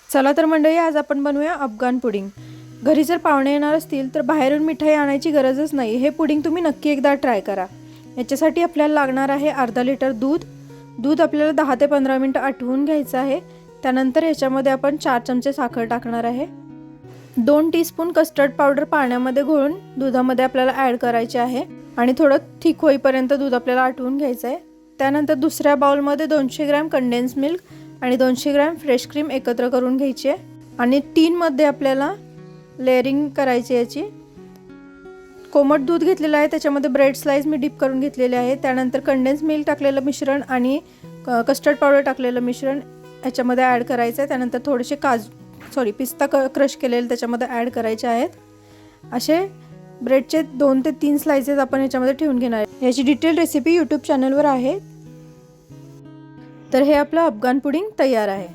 चला तर मंडळी, आज आपण बनवूया अफगाण पुडिंग। घरी जर पाहुणे येणार असतील तर बाहेरून मिठाई आणायची गरजच नाही। हे पुडिंग तुम्ही नक्की एकदा ट्राय करा। याच्यासाठी आपल्याला लागणार आहे अर्धा लिटर दूध। दूध आपल्याला 10 ते 15 मिनिटं आटवून घ्यायचं आहे। त्यानंतर याच्यामध्ये आपण 4 चमचे साखर टाकणार आहे। 2 टीस्पून कस्टर्ड पावडर पाण्यामध्ये घोळून दुधामध्ये आपल्याला ॲड करायचे आहे आणि थोडं थिक होईपर्यंत दूध आपल्याला आटवून घ्यायचं आहे। त्यानंतर दुसऱ्या बाउलमध्ये 200 ग्रॅम कंडेन्स मिल्क आणि 200 ग्रॅम फ्रेश क्रीम एकत्र करून घ्यायची आहे आणि टीनमध्ये आपल्याला लेअरिंग करायची याची। कोमट दूध घेतलेलं आहे, त्याच्यामध्ये ब्रेड स्लाइस मी डिप करून घेतलेले आहे। त्यानंतर कंडेन्स मिल्क टाकलेलं मिश्रण आणि कस्टर्ड पावडर टाकलेलं मिश्रण याच्यामध्ये ॲड करायचं आहे। त्यानंतर थोडेसे पिस्ता क्रश केलेले त्याच्यामध्ये ॲड करायचे आहेत। असे ब्रेडचे 2 ते 3 स्लाइसेस आपण याच्यामध्ये ठेवून घेणार आहे। याची डिटेल रेसिपी यूट्यूब चॅनलवर आहे। तर हे आपलं अफगाण पुडिंग तयार आहे।